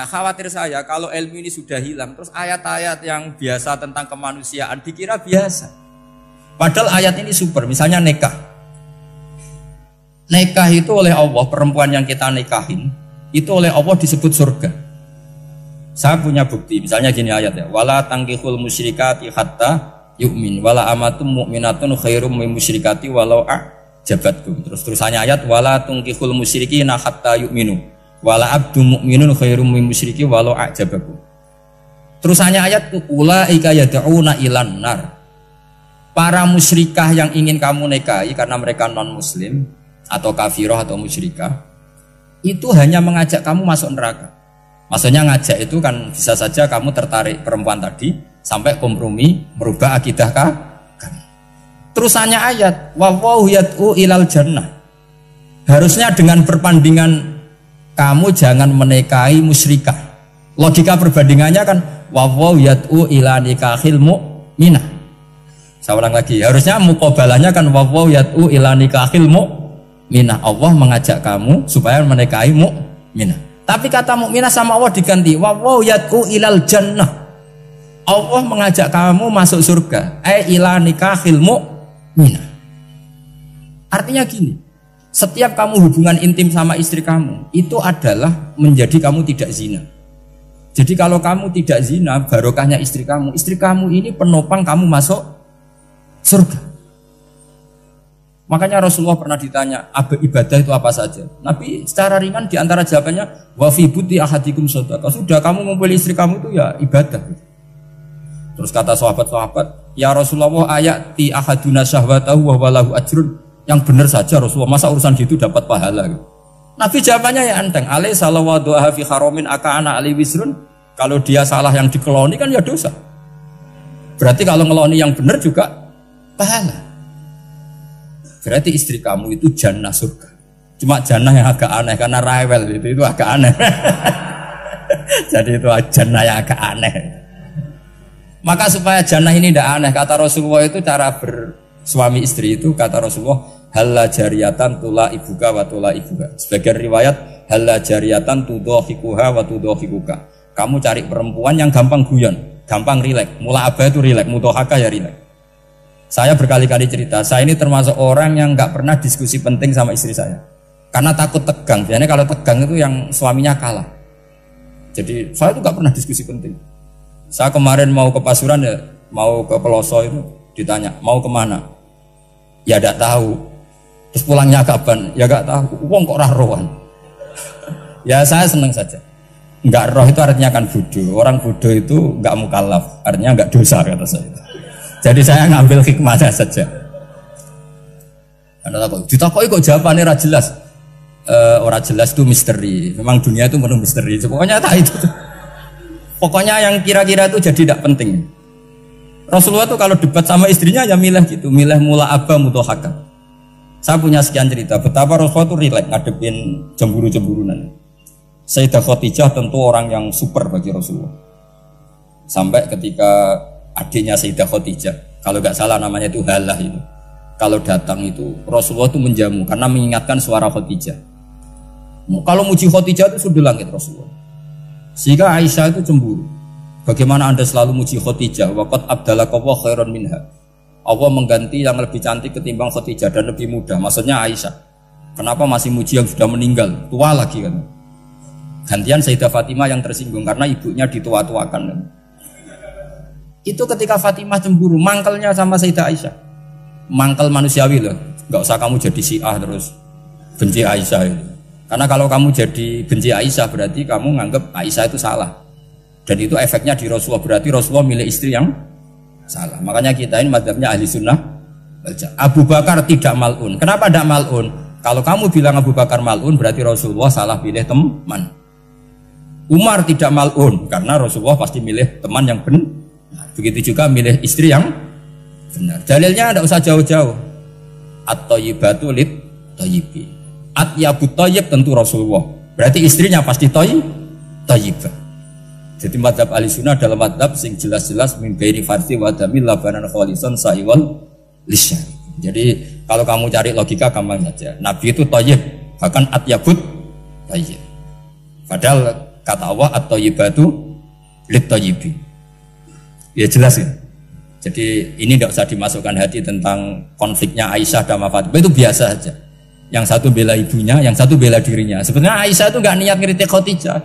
Nah khawatir saya kalau ilmu ini sudah hilang, terus ayat-ayat yang biasa tentang kemanusiaan dikira biasa. Padahal ayat ini super, misalnya nikah. Nikah itu oleh Allah, perempuan yang kita nikahin, itu oleh Allah disebut surga. Saya punya bukti, misalnya gini ayat ya, wala tangkihul musyrikati hatta yu'min, wala amatum mu'minatun khairum min musyrikati walau a'jabatkum. Terusannya ayat, wala tangkihul musyrikina hatta yu'minu, wala abdu mu'minun khairum min musyriki walau a'jabakum. Terusannya ayat, ulaika yad'una ilan nar. Para musyrikah yang ingin kamu nikahi karena mereka non muslim atau kafirah atau musyrikah, itu hanya mengajak kamu masuk neraka. Maksudnya ngajak itu kan bisa saja kamu tertarik perempuan tadi sampai kompromi merubah akidah kamu. Terusannya ayat wallahu yad'u ilal jannah. Harusnya dengan perbandingan kamu jangan menikahi musyrikah. Logika perbandingannya kan wallahu yad'u ila nikahil mu'minah. Saya ulang lagi, harusnya muqabalahnya kan wallahu yad'u ila nikahil mu'minah. Allah mengajak kamu supaya menikahi mu'minah. Tapi kata mukminah sama Allah diganti wallahu yad'u ilal jannah. Allah mengajak kamu masuk surga. Ila nikahil mu'minah. Artinya gini, setiap kamu hubungan intim sama istri kamu itu adalah menjadi kamu tidak zina. Jadi kalau kamu tidak zina, barokahnya istri kamu ini penopang kamu masuk surga. Makanya Rasulullah pernah ditanya, ibadah itu apa saja? Nabi secara ringan diantara jawabannya, wa fi buti ahadikum shadaqah. Sudah kamu ngumpul istri kamu itu ya ibadah. Terus kata sahabat-sahabat, ya Rasulullah ayati ahaduna syahwatahu wa walahu ajrun. Yang benar saja Rasulullah, masa urusan gitu dapat pahala? Nabi jawabannya ya enteng, alai salawa doa fi haromin aka'ana ali wisrun. Kalau dia salah yang dikeloni kan ya dosa. Berarti kalau ngeloni yang benar juga pahala. Berarti istri kamu itu jannah surga. Cuma jannah yang agak aneh karena rewel itu agak aneh. Jadi itu jannah yang agak aneh. Maka supaya jannah ini tidak aneh, kata Rasulullah itu cara bersuami istri itu, kata Rasulullah, halla jariyatan tula ibuka wa tula ibuka. Sebagian riwayat halla jariyatan tudhahikuha wa tudhahikuka. Kamu cari perempuan yang gampang guyon, gampang rileks. Mula abah itu rileks, mudhahaka ya rileks. Saya berkali-kali cerita, saya ini termasuk orang yang nggak pernah diskusi penting sama istri saya, karena takut tegang. Biasanya kalau tegang itu yang suaminya kalah. Jadi saya itu nggak pernah diskusi penting. Saya kemarin mau ke Pasuruan ya, mau ke Peloso itu ditanya mau kemana, ya nggak tahu. Terus pulangnya kapan, ya nggak tahu. Uang kok rohan. Ya saya seneng saja. Nggak roh itu artinya kan bodoh. Orang bodoh itu nggak mukallaf, artinya nggak dosa kata saya. Jadi saya ngambil hikmahnya saja. Anda takut, ditakoi kok jawabannya ora jelas. Ora jelas itu misteri. Memang dunia itu penuh misteri. Pokoknya tak itu. Pokoknya yang kira-kira itu jadi tidak penting. Rasulullah itu kalau debat sama istrinya ya milih gitu, milih mula abah mudhahaka. Saya punya sekian cerita betapa Rasulullah itu rileks ngadepin cemburu-cemburunan. Sayyidah Khadijah tentu orang yang super bagi Rasulullah. Sampai ketika adiknya Sayyidah Khadijah, kalau nggak salah namanya itu Halah itu, kalau datang itu Rasulullah itu menjamu karena mengingatkan suara Khadijah. Kalau muji Khadijah itu sudah langit Rasulullah. Sehingga Aisyah itu cemburu. Bagaimana anda selalu muji Khadijah? Waqad abdalakallahu khairan minha. Allah mengganti yang lebih cantik ketimbang Khadijah dan lebih muda. Maksudnya Aisyah. Kenapa masih muji yang sudah meninggal, tua lagi kan? Gantian Sayyidah Fatimah yang tersinggung karena ibunya ditua-tuakan kan? Itu ketika Fatimah cemburu, mangkelnya sama Sayyidah Aisyah. Mangkel manusiawi loh. Gak usah kamu jadi Syiah terus benci Aisyah itu. Karena kalau kamu jadi benci Aisyah berarti kamu nganggap Aisyah itu salah. Dan itu efeknya di Rasulullah, berarti Rasulullah milih istri yang salah. Makanya kita ini mazhabnya ahli sunnah. Abu Bakar tidak mal'un. Kenapa tidak mal'un? Kalau kamu bilang Abu Bakar mal'un berarti Rasulullah salah pilih teman. Umar tidak mal'un karena Rasulullah pasti milih teman yang benar. Begitu juga milih istri yang benar. Dalilnya tidak usah jauh-jauh. At-thayyibatu lit-thayyibi. At-yabut thayyib tentu Rasulullah. Berarti istrinya pasti thayyibah. Jadi mazhab ahli sunnah dalam mazhab sing jelas-jelas min baini farsi wa damil labanan khalisan sa'iwal lisya. Jadi kalau kamu cari logika gampang saja. Nabi itu thayyib, bahkan at-yabut thayyib. Padahal Kata Allah at-thayyibatu lit-thayyibi. Ya jelas ya. Jadi ini tidak usah dimasukkan hati tentang konfliknya Aisyah dan Fatimah, itu biasa saja. Yang satu bela ibunya, yang satu bela dirinya. Sebenarnya Aisyah itu nggak niat ngeritik Khadijah,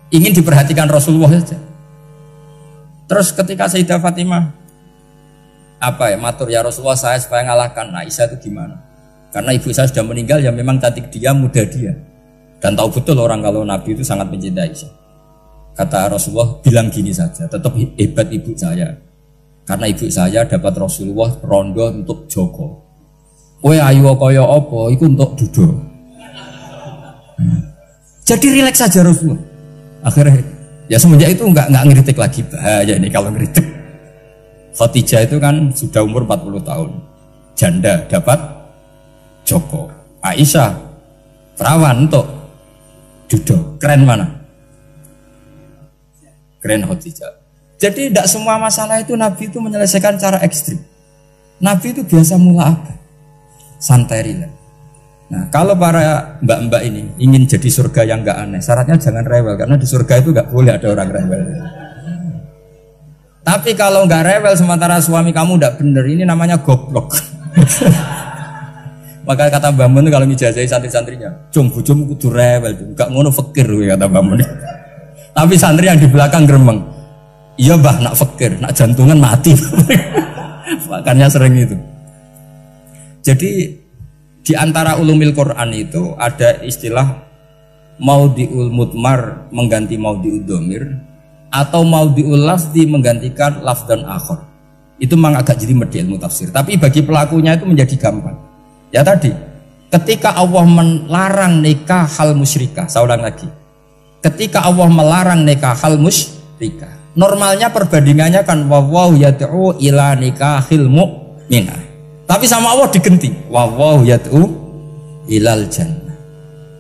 ingin diperhatikan Rasulullah saja. Terus ketika Sayyidah Fatimah matur ya Rasulullah, saya supaya ngalahkan Aisyah itu gimana? Karena ibu saya sudah meninggal, ya memang cantik dia, muda dia, dan tahu betul orang kalau Nabi itu sangat mencintai Aisyah. Kata Rasulullah, bilang gini saja, tetap hebat ibu saya, karena ibu saya dapat Rasulullah rondo untuk Joko. Kowe ayu kaya apa, itu untuk Dudo. Jadi rileks saja Rasulullah. Akhirnya ya semenjak itu nggak ngeritik lagi. Bahaya ini kalau ngeritik. Khadijah itu kan sudah umur 40 tahun, janda dapat Joko. Aisyah perawan untuk Dudo. Keren mana? Keren Khadijah. Jadi tidak semua masalah itu Nabi itu menyelesaikan cara ekstrim. Nabi itu biasa mula apa? Santai rileks. Nah, kalau para mbak-mbak ini ingin jadi surga yang enggak aneh, syaratnya jangan rewel, karena di surga itu enggak boleh ada orang rewel. Tapi kalau enggak rewel sementara suami kamu enggak bener, ini namanya goblok. Maka kata Mbak Mun kalau ngijazahi santri-santrinya, "Cung bojomu kudu rewel, enggak ngono fakir," kata Mbak Mun. Tapi santri yang di belakang gremeng, "Iya Mbah, nak fakir, nak jantungan mati." Makanya sering itu. Jadi di antara ulumil Quran itu ada istilah maudhi'ul mudmar mengganti maudhi'ud dhamir, atau maudhi'ul lafzi menggantikan lafdan akhar. Itu memang agak jadi ilmu tafsir, tapi bagi pelakunya itu menjadi gampang. Ya tadi, ketika Allah melarang nikah hal musyrikah, saya ulang lagi. Ketika Allah melarang nikah hal musyrikah, normalnya perbandingannya kan wallahu yad'u ila nikahil mu'minah. Tapi sama Allah digenti, wallahu yad'u ilal jannah.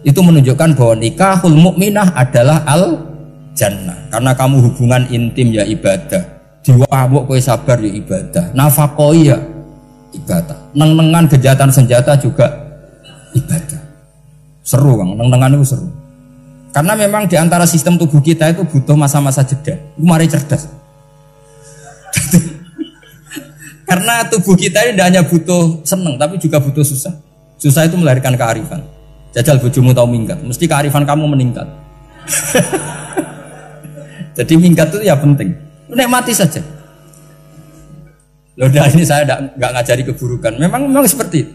Itu menunjukkan bahwa nikahul mukminah adalah al jannah. Karena kamu hubungan intim ya ibadah. Diwamuk kowe sabar ya ibadah. Nafakoi ya ibadah. Neng-nengan kejahatan senjata juga ibadah. Seru Kang, neng-nengan itu seru. Karena memang di antara sistem tubuh kita itu butuh masa-masa jeda. Mari cerdas. Karena tubuh kita ini tidak hanya butuh seneng, tapi juga butuh susah. Susah itu melahirkan kearifan. Jajal bojomu tahu minggat, mesti kearifan kamu meningkat. Jadi minggat itu ya penting. Nikmati saja. Loh, ini saya nggak ngajari keburukan. Memang seperti itu.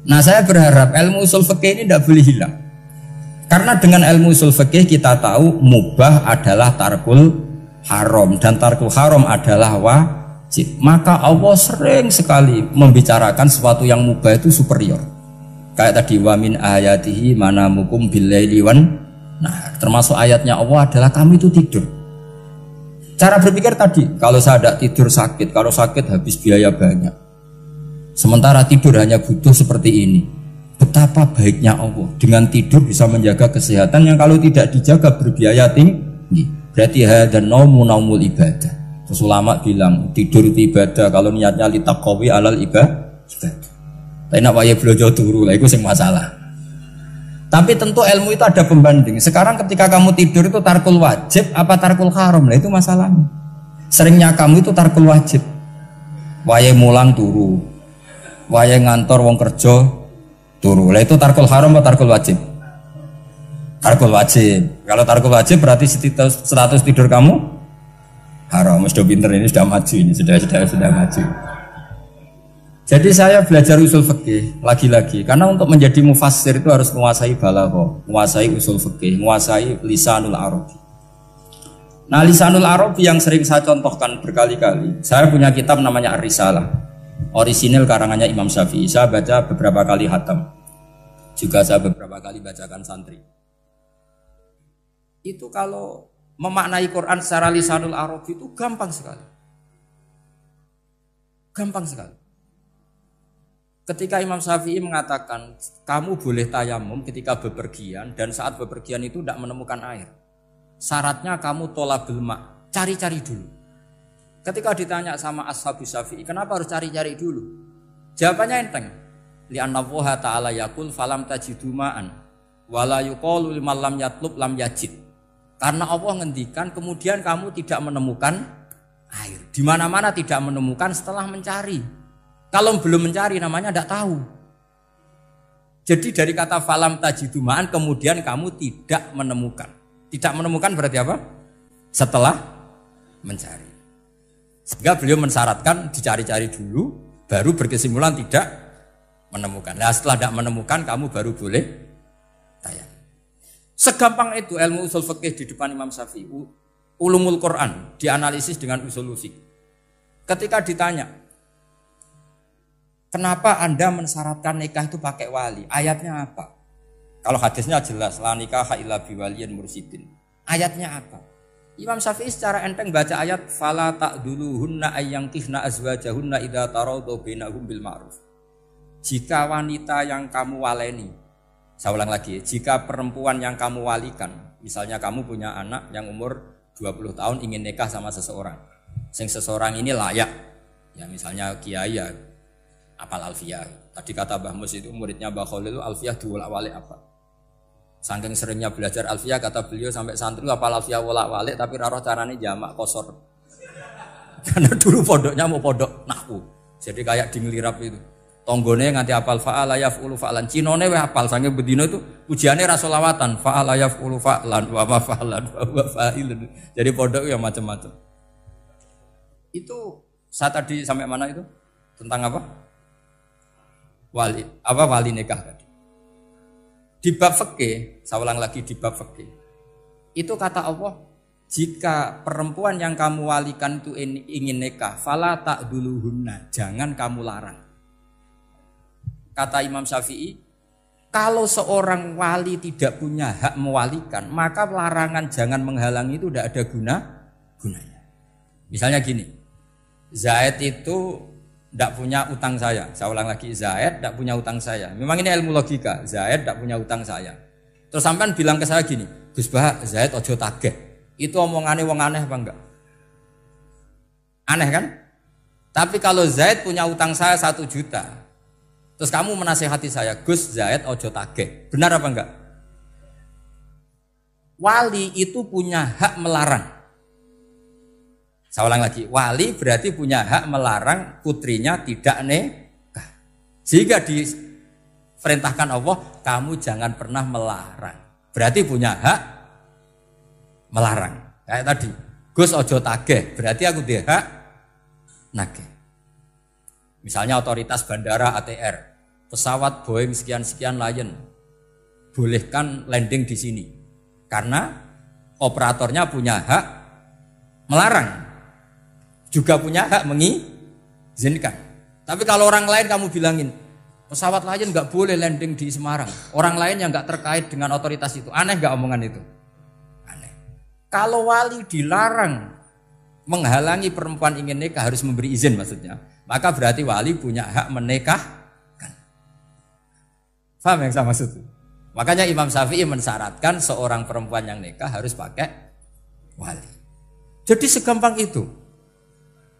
Nah, saya berharap ilmu usul fikih ini tidak boleh hilang. Karena dengan ilmu usul fikih kita tahu mubah adalah tarkul haram dan tarkul haram adalah wajib. Maka Allah sering sekali membicarakan sesuatu yang mubah itu superior. Kayak tadi wa min ayatihi manamukum billaili wan. Nah, termasuk ayatnya Allah adalah kamu itu tidur. Cara berpikir tadi, kalau saya tidak tidur sakit, kalau sakit habis biaya banyak. Sementara tidur hanya butuh seperti ini. Betapa baiknya Allah dengan tidur bisa menjaga kesehatan yang kalau tidak dijaga berbiaya tinggi. Berarti hadan naumul ibadah. Terus ulama bilang tidur itu ibadah kalau niatnya litaqawi alal ibadah. Tapi nak wae blojo turu lah itu sing masalah. Tapi tentu ilmu itu ada pembanding. Sekarang ketika kamu tidur itu tarkul wajib apa tarkul haram? Lah itu masalahnya. Seringnya kamu itu tarkul wajib. Wae mulang turu. Wae ngantor wong kerja turu. Lah itu tarkul haram atau tarkul wajib? Tarkul wajib. Kalau tarkul wajib berarti status tidur kamu haram. Sudah pinter ini, sudah maju ini, sudah maju. Jadi saya belajar usul fikih lagi-lagi karena untuk menjadi mufassir itu harus menguasai balaghah, menguasai usul fikih, menguasai lisanul arabi. Nah, lisanul arabi yang sering saya contohkan berkali-kali. Saya punya kitab namanya Ar-Risalah. Orisinil karangannya Imam Syafi'i. Saya baca beberapa kali khatam. Juga saya beberapa kali bacakan santri. Itu kalau memaknai Quran secara lisanul arabi itu gampang sekali. Gampang sekali. Ketika Imam Syafi'i mengatakan kamu boleh tayamum ketika bepergian dan saat bepergian itu tidak menemukan air. Syaratnya kamu tolabul ma', cari-cari dulu. Ketika ditanya sama ashabu Syafi'i, kenapa harus cari-cari dulu? Jawabannya enteng. Li'anna Allaha ta'ala yaqul falam tajidu ma'an wa la yuqalu liman lam yatlub lam yajid. Karena Allah ngendikan kemudian kamu tidak menemukan air. Di mana-mana tidak menemukan setelah mencari. Kalau belum mencari namanya tidak tahu. Jadi dari kata falam tajidumaan kemudian kamu tidak menemukan. Tidak menemukan berarti apa? Setelah mencari. Sehingga beliau mensyaratkan dicari-cari dulu, baru berkesimpulan tidak menemukan. Nah setelah tidak menemukan kamu baru boleh tayang. Segampang itu ilmu usul fikih di depan Imam Syafi'i. Ulumul Quran dianalisis dengan usul fikih. Ketika ditanya, kenapa Anda mensyaratkan nikah itu pakai wali? Ayatnya apa? Kalau hadisnya jelas, la nikaha illa biwaliyin mursyidin. Ayatnya apa? Imam Syafi'i secara enteng baca ayat fala ta'duluhunna ayyangkihna azwajahunna idza taradu bainahum bil ma'ruf. Jika wanita yang kamu waleni, saya ulang lagi, jika perempuan yang kamu walikan, misalnya kamu punya anak yang umur 20 tahun ingin nikah sama seseorang. Seseorang ini layak. Ya misalnya kiai ya apal alfiyah. Tadi kata Mbah Mus itu muridnya Mbah Khalil itu alfiyah diwolak-walik apa. Saking seringnya belajar alfiyah kata beliau sampai santri apal alfiyah wolak-walik tapi ra roh carane jamak kosor. Karena dulu pondoknya mau pondok nahwu. Jadi kayak di ngelirap itu. Tonggone nganti apal fa'ala yaf'ulu fa'lan. Cinone weh apal saking bedino itu ujiane ra selawatan fa'ala yaf'ulu fa'lan wa ma fa'lan wa fa'ilun. Jadi pondok ya macam-macam. Itu saya tadi sampai mana itu? Tentang apa? Wali nikah tadi. Di bab fikih, saya ulang lagi di bab fikih. Itu kata Allah, jika perempuan yang kamu walikan itu ingin nikah, fala ta'duluhunna, jangan kamu larang. Kata Imam Syafi'i, kalau seorang wali tidak punya hak mewalikan, maka larangan jangan menghalangi itu tidak ada gunanya. Misalnya gini, Zaid itu tidak punya utang saya ulang lagi, Zaid tidak punya utang saya. Memang ini ilmu logika, Zaid tidak punya utang saya. Terus sampean bilang ke saya gini, Gus Bah, Zaid ojo tageh. Itu omongannya wong aneh apa enggak? Aneh kan? Tapi kalau Zaid punya utang saya 1 juta, terus kamu menasihati saya, Gus Zaid ojo tageh. Benar apa enggak? Wali itu punya hak melarang. Saya ulang lagi, wali berarti punya hak melarang putrinya tidak nikah. Jika diperintahkan Allah, kamu jangan pernah melarang. Berarti punya hak melarang. Kayak tadi, Gus ojo tageh, berarti aku dia hak nageh. Misalnya otoritas bandara ATR, pesawat Boeing sekian-sekian Lion, bolehkan landing di sini. Karena operatornya punya hak melarang. Juga punya hak mengizinkan. Tapi kalau orang lain kamu bilangin, pesawat Lion nggak boleh landing di Semarang. Orang lain yang nggak terkait dengan otoritas itu, aneh nggak omongan itu? Aneh. Kalau wali dilarang menghalangi perempuan ingin nikah harus memberi izin maksudnya, maka berarti wali punya hak menikahkan. Paham yang saya maksud? Makanya Imam Syafi'i mensyaratkan seorang perempuan yang nikah harus pakai wali. Jadi segampang itu.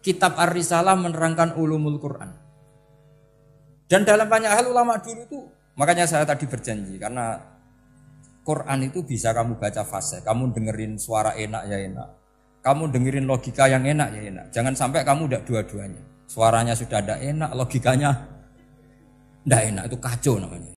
Kitab Ar-Risalah menerangkan ulumul Quran. Dan dalam banyak hal ulama dulu itu, makanya saya tadi berjanji, karena Quran itu bisa kamu baca fase, kamu dengerin suara enak ya enak, kamu dengerin logika yang enak ya enak. Jangan sampai kamu udah dua-duanya. Suaranya sudah ada enak, logikanya tidak enak, itu kacau namanya.